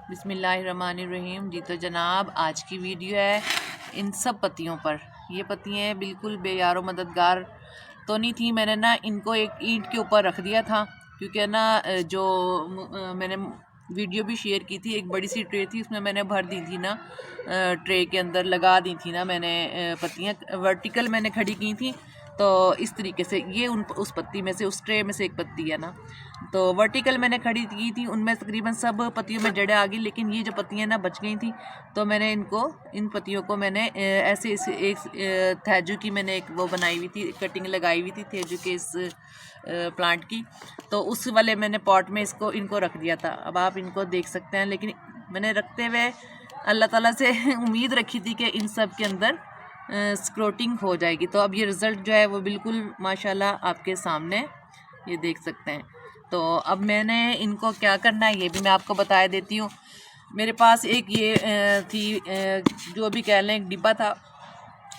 बिस्मिल्लाहिर्रहमानिर्रहीम। जी तो जनाब, आज की वीडियो है इन सब पत्तियों पर। ये पत्तियाँ बिल्कुल बेयारो मददगार तो नहीं थी। मैंने ना इनको एक ईंट के ऊपर रख दिया था, क्योंकि ना मैंने वीडियो भी शेयर की थी। एक बड़ी सी ट्रे थी, उसमें मैंने भर दी थी ना, ट्रे के अंदर लगा दी थी ना मैंने पत्तियाँ वर्टिकल मैंने खड़ी की थी। तो इस तरीके से ये उस पत्ती में से, उस ट्रे में से एक पत्ती है ना, तो वर्टिकल मैंने खड़ी की थी। उनमें तकरीबन सब पत्तियों में जड़ें आ गई, लेकिन ये जो पत्तियां ना बच गई थी, तो मैंने इन पत्तियों को मैंने ऐसे एक थैजू की मैंने एक वो बनाई हुई थी, कटिंग लगाई हुई थी थैजू के इस प्लांट की। तो उस वाले मैंने पॉट में इनको रख दिया था। अब आप इनको देख सकते हैं, लेकिन मैंने रखते हुए अल्लाह ताला से उम्मीद रखी थी कि इन सब के अंदर स्क्रोटिंग हो जाएगी। तो अब ये रिज़ल्ट जो है वो बिल्कुल माशाल्लाह आपके सामने ये देख सकते हैं। तो अब मैंने इनको क्या करना है ये भी मैं आपको बता देती हूँ। मेरे पास एक ये थी, जो भी कह लें, एक डिब्बा था।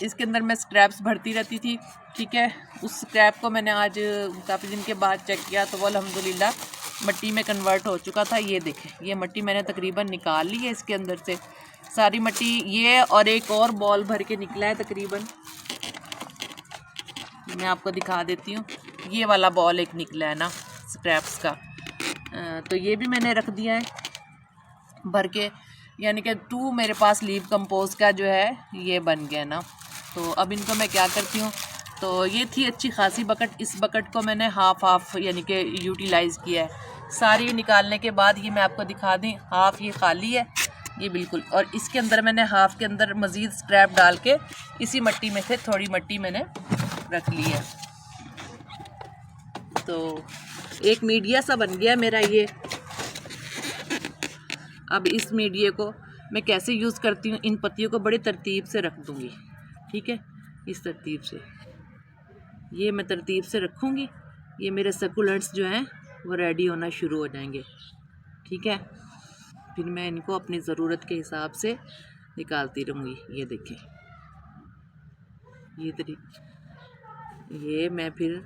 इसके अंदर मैं स्क्रैप्स भरती रहती थी, ठीक है। उस स्क्रैप को मैंने आज काफ़ी दिन के बाद चेक किया, तो वो अल्हम्दुलिल्लाह मट्टी में कन्वर्ट हो चुका था। ये देखें, ये मट्टी मैंने तकरीबन निकाल ली है इसके अंदर से सारी मट्टी। ये और एक और बॉल भर के निकला है तकरीबन, मैं आपको दिखा देती हूँ। ये वाला बॉल एक निकला है ना स्क्रैप्स का, तो ये भी मैंने रख दिया है भर के, यानी कि 2 मेरे पास लीव कंपोस्ट का जो है ये बन गया ना। तो अब इनको मैं क्या करती हूँ, तो ये थी अच्छी खासी बकेट। इस बकेट को मैंने हाफ यानी कि यूटिलाइज़ किया है। सारी निकालने के बाद ये मैं आपको दिखा दी, हाफ ये खाली है ये बिल्कुल, और इसके अंदर मैंने हाफ के अंदर मज़ीद स्क्रैप डाल के इसी मट्टी में से थोड़ी मट्टी मैंने रख ली है। तो एक मीडिया सा बन गया मेरा ये। अब इस मीडिया को मैं कैसे यूज़ करती हूँ, इन पत्तियों को बड़ी तरतीब से रख दूँगी, ठीक है। इस तरतीब से ये मैं तरतीब से रखूँगी। ये मेरे सकुलेंट्स जो हैं वो रेडी होना शुरू हो जाएंगे, ठीक है। फिर मैं इनको अपनी ज़रूरत के हिसाब से निकालती रहूँगी। ये देखें, ये मैं फिर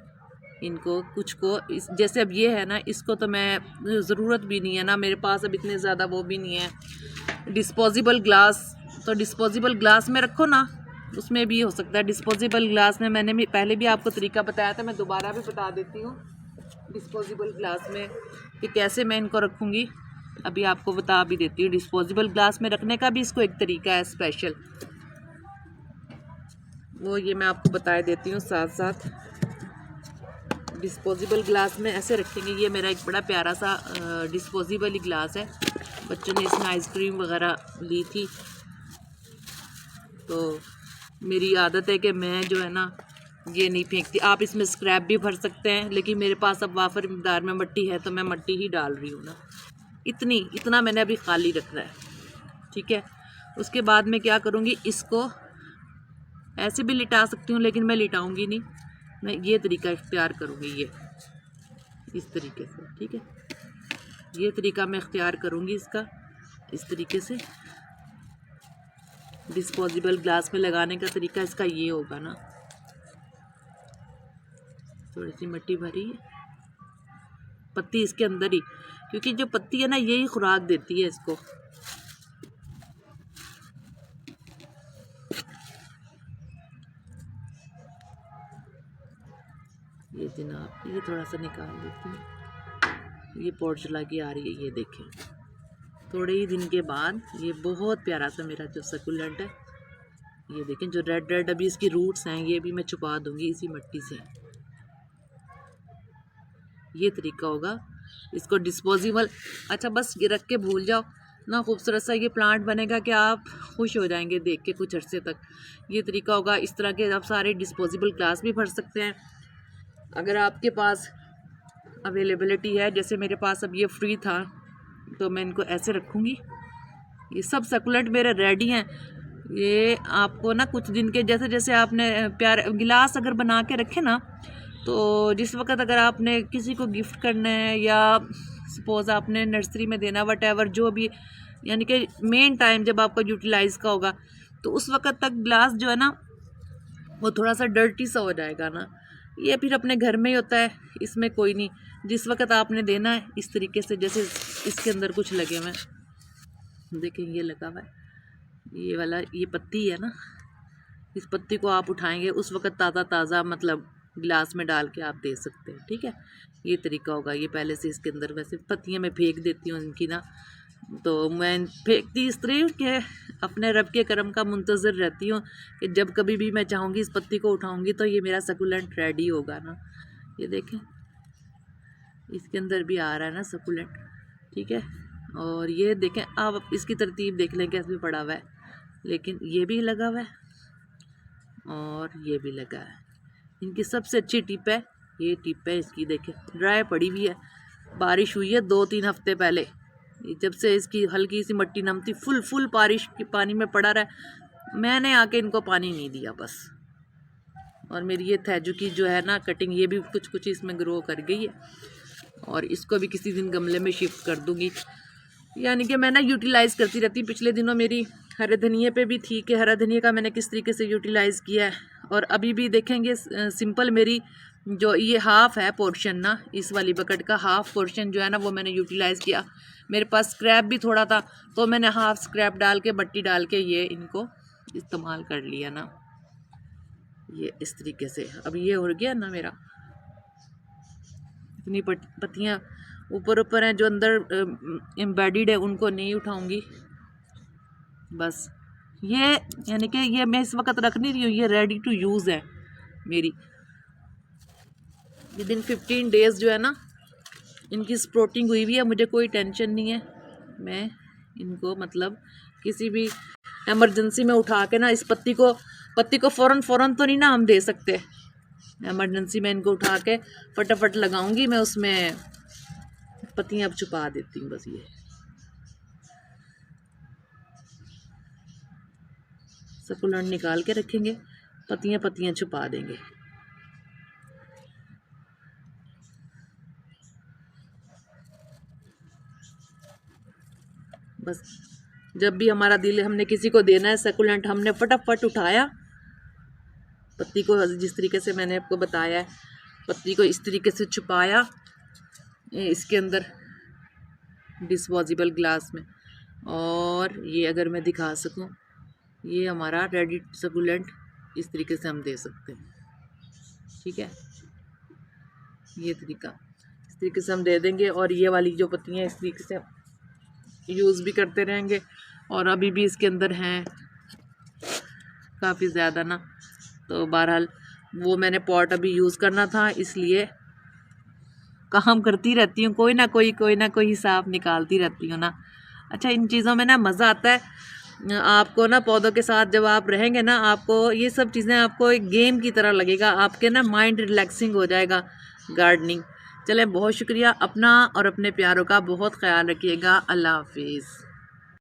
इनको कुछ को जैसे अब ये है ना, इसको तो मैं ज़रूरत भी नहीं है ना, मेरे पास अब इतने ज़्यादा वो भी नहीं है। डिस्पोजेबल ग्लास, तो डिस्पोजेबल ग्लास में रखो ना, उसमें भी हो सकता है। डिस्पोजेबल ग्लास में मैंने भी पहले भी आपको तरीका बताया था, मैं दोबारा भी बता देती हूँ डिस्पोजेबल ग्लास में कि कैसे मैं इनको रखूँगी। अभी आपको बता भी देती हूँ। डिस्पोजेबल ग्लास में रखने का भी इसको एक तरीका है स्पेशल, वो ये मैं आपको बता देती हूँ साथ साथ। डिस्पोजेबल ग्लास में ऐसे रखेंगे। ये मेरा एक बड़ा प्यारा सा डिस्पोजेबल ही ग्लास है, बच्चों ने इसमें आइसक्रीम वगैरह ली थी। तो मेरी आदत है कि मैं जो है ना ये नहीं फेंकती। आप इसमें स्क्रैप भी भर सकते हैं, लेकिन मेरे पास अब वाफर मकदार में मट्टी है, तो मैं मट्टी ही डाल रही हूँ ना। इतना मैंने अभी खाली रखना है, ठीक है। उसके बाद मैं क्या करूँगी, इसको ऐसे भी लिटा सकती हूँ, लेकिन मैं लिटाऊँगी नहीं, मैं ये तरीका इख्तियार करूँगी। ये इस तरीके से, ठीक है। ये तरीका मैं इख्तियार करूँगी इसका, इस तरीके से। डिस्पोजेबल ग्लास में लगाने का तरीका इसका ये होगा ना, थोड़ी सी मिट्टी भरी है, पत्ती इसके अंदर ही, क्योंकि जो पत्ती है ना यही खुराक देती है इसको। ये जनाब, ये थोड़ा सा निकाल देती हूँ। ये पॉट जला के आ रही है, ये देखें। थोड़े ही दिन के बाद ये बहुत प्यारा सा मेरा जो सकुलेंट है, ये देखें, जो रेड अभी इसकी रूट्स हैं, ये भी मैं छुपा दूंगी इसी मिट्टी से। ये तरीका होगा इसको डिस्पोजेबल। अच्छा, बस ये रख के भूल जाओ ना, खूबसूरत सा ये प्लांट बनेगा कि आप खुश हो जाएंगे देख के कुछ अरसे तक। ये तरीका होगा। इस तरह के आप सारे डिस्पोजेबल ग्लास भी भर सकते हैं अगर आपके पास अवेलेबिलिटी है। जैसे मेरे पास अब ये फ्री था, तो मैं इनको ऐसे रखूँगी। ये सब सकुलेंट मेरे रेडी हैं। ये आपको ना कुछ दिन के, जैसे जैसे आपने प्यार गिलास अगर बना के रखे ना, तो जिस वक्त अगर आपने किसी को गिफ्ट करना है, या सपोज़ आपने नर्सरी में देना, वट एवर जो भी, यानी कि मेन टाइम जब आपका यूटिलाइज़ का होगा, तो उस वक्त तक ग्लास जो है ना वो थोड़ा सा डर्टी सा हो जाएगा ना। ये फिर अपने घर में ही होता है, इसमें कोई नहीं। जिस वक्त आपने देना है, इस तरीके से, जैसे इसके अंदर कुछ लगे हुए हैं, देखें ये लगा हुआ है, ये वाला ये पत्ती है ना, इस पत्ती को आप उठाएंगे उस वक़्त ताज़ा ताज़ा मतलब गिलास में डाल के आप दे सकते हैं। ठीक है, ये तरीका होगा। ये पहले से इसके अंदर वैसे पत्तियाँ मैं फेंक देती हूँ इनकी ना, तो मैं फेंकती इस तरह के अपने रब के करम का मुंतज़र रहती हूँ कि जब कभी भी मैं चाहूँगी इस पत्ती को उठाऊँगी तो ये मेरा सकुलेंट रेडी होगा ना। ये देखें इसके अंदर भी आ रहा है ना सकुलेंट। ठीक है, और ये देखें आप इसकी तरतीब देख लें कैसे पड़ा हुआ है, लेकिन ये भी लगा हुआ है और ये भी लगा है। इनकी सबसे अच्छी टिप है, ये टिप है इसकी, देखें ड्राई पड़ी हुई है, बारिश हुई है 2-3 हफ्ते पहले, जब से इसकी हल्की सी मट्टी नमती फुल बारिश के पानी में पड़ा रहा, मैंने आके इनको पानी नहीं दिया बस। और मेरी ये थैजू की जो है ना कटिंग, ये भी कुछ इसमें ग्रो कर गई है और इसको भी किसी दिन गमले में शिफ्ट कर दूँगी। यानी कि मैं ना यूटिलाइज़ करती रहती। पिछले दिनों मेरी हरे धनिए पे भी थी कि हरा धनिया का मैंने किस तरीके से यूटिलाइज़ किया है, और अभी भी देखेंगे सिंपल मेरी जो ये हाफ़ है पोर्शन ना, इस वाली बकेट का हाफ़ पोर्शन जो है ना वो मैंने यूटिलाइज़ किया। मेरे पास स्क्रैप भी थोड़ा था तो मैंने हाफ़ स्क्रैप डाल के मट्टी डाल के ये इनको इस्तेमाल कर लिया ना, ये इस तरीके से। अब ये हो गया ना मेरा, इतनी पत्तियाँ ऊपर हैं जो अंदर एम्बेडेड है उनको नहीं उठाऊंगी बस। ये यानी कि ये मैं इस वक्त रख नहीं रही हूँ, ये रेडी टू यूज़ है मेरी। विदिन 15 डेज़ जो है ना इनकी स्प्रोटिंग हुई हुई है, मुझे कोई टेंशन नहीं है। मैं इनको मतलब किसी भी एमरजेंसी में उठा के ना इस पत्ती को फ़ौरन तो नहीं ना हम दे सकते। एमरजेंसी में इनको उठा के फटाफट लगाऊंगी मैं, उसमें पत्तियाँ अब छुपा देती हूँ बस। ये सकुलेंट निकाल के रखेंगे, पत्तियाँ छुपा देंगे। बस जब भी हमारा दिल हमने किसी को देना है सकुलेंट, हमने फटाफट उठाया पत्ती को, जिस तरीके से मैंने आपको बताया है, पत्ती को इस तरीके से छुपाया इसके अंदर डिस्पोजेबल ग्लास में, और ये अगर मैं दिखा सकूं, ये हमारा रेडी सकुलेंट इस तरीके से हम दे सकते हैं। ठीक है, ये तरीका इस तरीके से हम दे देंगे, और ये वाली जो पत्तियाँ इस तरीके से यूज़ भी करते रहेंगे। और अभी भी इसके अंदर हैं काफ़ी ज़्यादा ना, तो बहरहाल वो मैंने पॉट अभी यूज़ करना था इसलिए काम करती रहती हूँ, कोई ना कोई हिसाब निकालती रहती हूँ ना। अच्छा, इन चीज़ों में ना मज़ा आता है आपको ना, पौधों के साथ जब आप रहेंगे ना, आपको ये सब चीज़ें आपको एक गेम की तरह लगेगा, आपके ना माइंड रिलैक्सिंग हो जाएगा गार्डनिंग। चलें, बहुत शुक्रिया। अपना और अपने प्यारों का बहुत ख्याल रखिएगा। अल्लाह हाफिज़।